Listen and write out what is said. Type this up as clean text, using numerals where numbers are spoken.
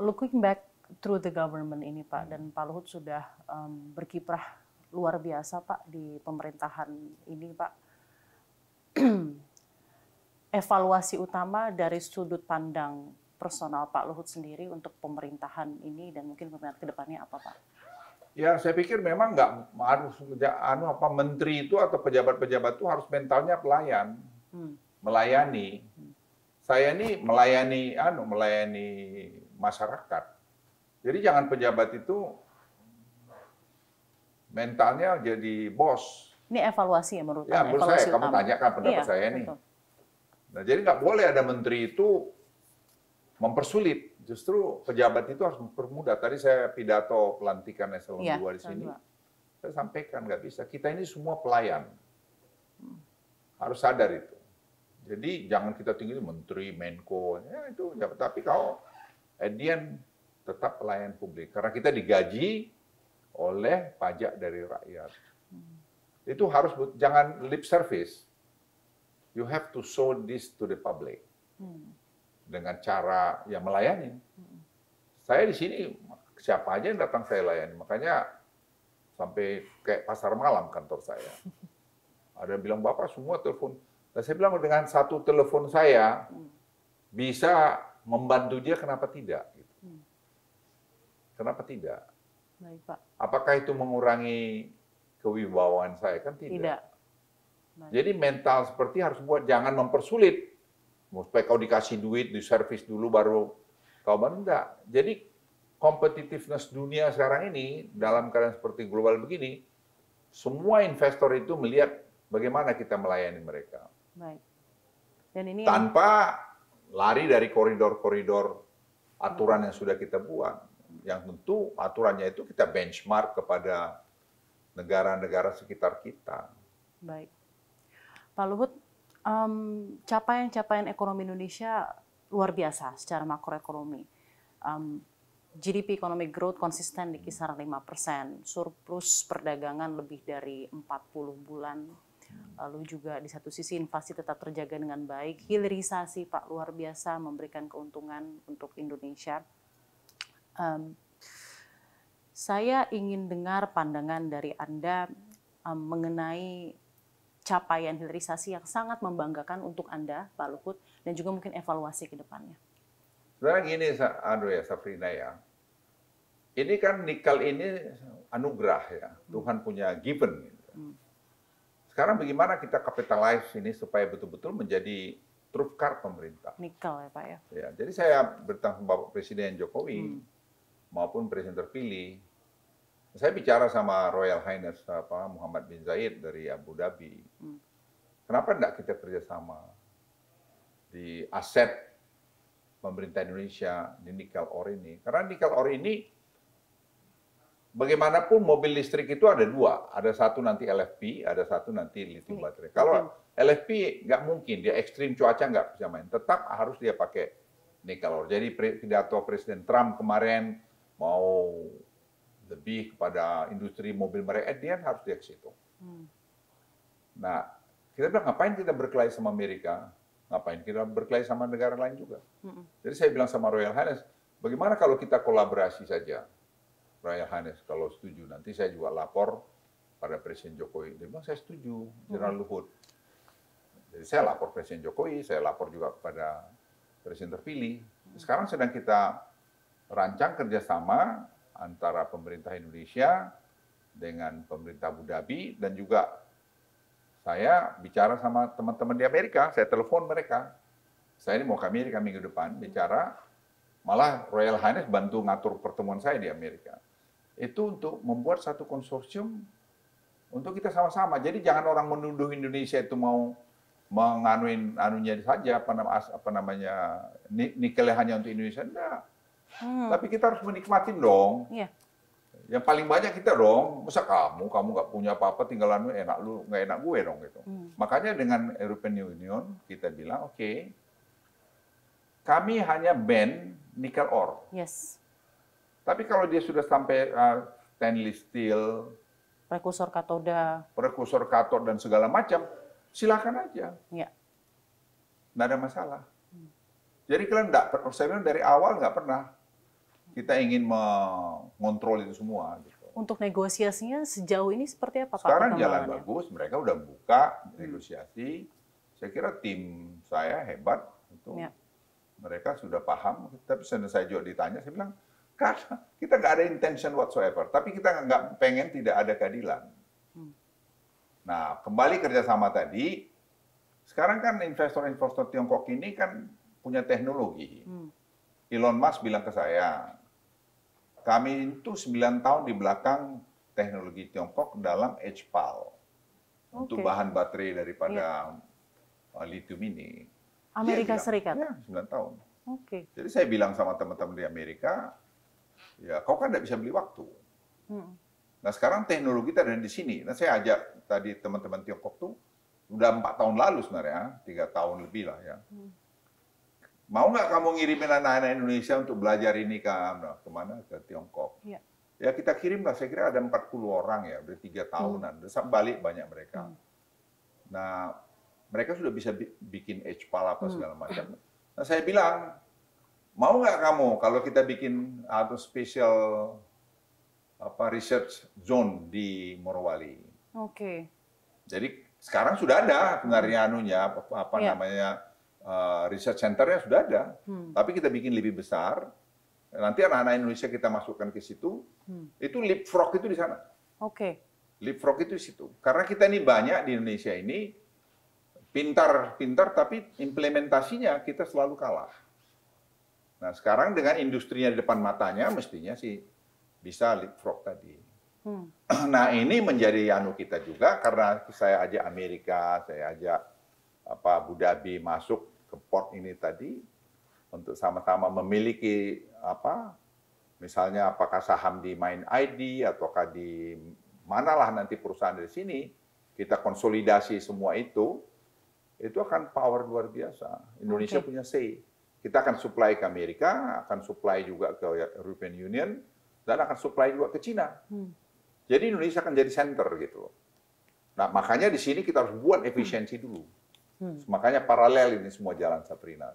looking back through the government ini Pak, dan Pak Luhut sudah berkiprah luar biasa Pak di pemerintahan ini Pak. Evaluasi utama dari sudut pandang personal Pak Luhut sendiri untuk pemerintahan ini dan mungkin pemerintahan ke depannya apa Pak? Ya, saya pikir memang nggak harus menteri itu atau pejabat-pejabat itu harus mentalnya pelayan, melayani. Saya ini melayani masyarakat. Jadi jangan pejabat itu mentalnya jadi bos. Ini evaluasi ya menurut Ya, Anda? menurut Evaluasi saya, kamu utama. tanyakan pendapat saya nih. Betul. Nah, jadi nggak boleh ada menteri itu mempersulit. Justru pejabat itu harus mempermudah. Tadi saya pidato pelantikan eselon 2 di sini. Saya sampaikan nggak bisa. Kita ini semua pelayan. Harus sadar itu. Jadi jangan kita tinggi menteri, menko, ya itu. Ya, tapi kalau at the end tetap pelayan publik. Karena kita digaji oleh pajak dari rakyat. Itu harus, jangan lip service. You have to show this to the public. Dengan cara yang melayani. Saya di sini, siapa aja yang datang saya layani. Makanya sampai kayak pasar malam kantor saya. Ada yang bilang, Bapak semua telepon. Dan saya bilang, dengan satu telepon saya, bisa membantu dia, kenapa tidak? Kenapa tidak? Baik, Pak. Apakah itu mengurangi kewibawaan saya? Kan tidak. Tidak. Jadi mental seperti harus buat, jangan mempersulit. Supaya kau dikasih duit, di servis dulu baru kau bantu. Enggak. Jadi competitiveness dunia sekarang ini, dalam keadaan seperti global begini, semua investor itu melihat bagaimana kita melayani mereka. Baik. Dan ini tanpa lari dari koridor-koridor aturan yang sudah kita buat. Yang tentu aturannya itu kita benchmark kepada negara-negara sekitar kita. Baik. Pak Luhut, capaian-capaian ekonomi Indonesia luar biasa secara makroekonomi. GDP economic growth konsisten di kisaran 5%, surplus perdagangan lebih dari 40 bulan. Lalu juga di satu sisi inflasi tetap terjaga dengan baik, hilirisasi Pak luar biasa memberikan keuntungan untuk Indonesia. Saya ingin dengar pandangan dari Anda mengenai capaian hilirisasi yang sangat membanggakan untuk Anda, Pak Luhut, dan juga mungkin evaluasi ke depannya. Sebenarnya gini, Safrina ya, ini kan nikel ini anugerah ya, Tuhan punya given. Sekarang bagaimana kita capitalize ini supaya betul-betul menjadi trump card pemerintah. Nikel ya Pak ya. Ya, jadi saya bertemu Bapak Presiden Jokowi maupun Presiden terpilih. Saya bicara sama Royal Highness Muhammad bin Zayed dari Abu Dhabi. Kenapa enggak kita kerjasama di aset pemerintah Indonesia di nikel ore ini? Karena nikel ore ini bagaimanapun mobil listrik itu ada dua. Ada satu nanti LFP, ada satu nanti lithium baterai. Kalau LFP nggak mungkin, dia ekstrim cuaca nggak bisa main. Tetap harus dia pakai nikel ore. Jadi pidato Presiden Trump kemarin mau lebih kepada industri mobil mereka, dia harus dia ke situ. Nah, kita bilang ngapain kita berkelahi sama Amerika? Ngapain kita berkelahi sama negara lain juga? Jadi saya bilang sama Royal Highness, bagaimana kalau kita kolaborasi saja? Royal Highness kalau setuju, nanti saya juga lapor pada Presiden Jokowi. Dia bilang saya setuju, General Luhut. Jadi saya lapor Presiden Jokowi, saya lapor juga kepada Presiden terpilih. Sekarang sedang kita rancang kerjasama antara pemerintah Indonesia dengan pemerintah Abu Dhabi, dan juga saya bicara sama teman-teman di Amerika, saya telepon mereka. Saya ini mau ke Amerika minggu depan, bicara, malah Royal Highness bantu ngatur pertemuan saya di Amerika. Itu untuk membuat satu konsorsium untuk kita sama-sama. Jadi jangan orang menuduh Indonesia itu mau menganuin anunya saja, apa namanya, nikelnya hanya untuk Indonesia. Enggak. Tapi kita harus menikmatin dong. Iya. Yang paling banyak kita dong. Masa kamu nggak punya apa-apa, tinggal enak lu, nggak enak gue dong gitu. Makanya dengan European Union kita bilang, oke, kami hanya ban nikel ore. Yes. Tapi kalau dia sudah sampai stainless steel, Prekursor kathode dan segala macam, silakan aja. Iya. Nggak ada masalah. Jadi kalian saya bilang dari awal nggak pernah. kita ingin mengontrol itu semua. Gitu. Untuk negosiasinya sejauh ini seperti apa Pak? Sekarang jalan bagus, mereka udah buka negosiasi. Saya kira tim saya hebat, itu mereka sudah paham. Tapi saya juga ditanya, saya bilang, karena kita nggak ada intention whatsoever, tapi kita nggak pengen tidak ada keadilan. Nah, kembali kerjasama tadi, sekarang kan investor-investor Tiongkok ini kan punya teknologi. Elon Musk bilang ke saya, kami itu 9 tahun di belakang teknologi Tiongkok dalam HPAL untuk bahan baterai daripada lithium ini. Amerika Serikat? Ya, 9 tahun. Oke. Jadi saya bilang sama teman-teman di Amerika, ya kau kan tidak bisa beli waktu. Nah sekarang teknologi kita ada di sini. Nah saya ajak tadi teman-teman Tiongkok tuh, udah 4 tahun lalu sebenarnya, 3 tahun lebih lah ya. Mau nggak kamu ngirimin anak-anak Indonesia untuk belajar ini kemana? Ke Tiongkok. Ya kita kirim lah, saya kira ada 40 orang ya, udah 3 tahunan. Terus balik banyak mereka. Nah mereka sudah bisa bikin HPAL apa segala macam. Nah saya bilang, mau nggak kamu kalau kita bikin atau special research zone di Morowali? Oke. Jadi sekarang sudah ada sebenarnya namanya research centernya sudah ada, tapi kita bikin lebih besar. Nanti anak-anak Indonesia kita masukkan ke situ, itu leapfrog itu di sana. Oke. Leapfrog itu di situ. Karena kita ini banyak di Indonesia ini pintar, tapi implementasinya kita selalu kalah. Nah sekarang dengan industrinya di depan matanya, mestinya sih bisa leapfrog tadi. Nah ini menjadi kita juga karena saya ajak Amerika, saya ajak Abu Dhabi masuk ke port ini tadi untuk sama-sama memiliki misalnya apakah saham di Mind ID ataukah di manalah nanti perusahaan dari sini, kita konsolidasi semua itu akan power luar biasa. Indonesia punya say. Kita akan supply ke Amerika, akan supply juga ke European Union, dan akan supply juga ke Cina. Jadi Indonesia akan jadi center gitu. Nah makanya di sini kita harus buat efisiensi dulu. Makanya paralel ini semua jalan, Sabrina.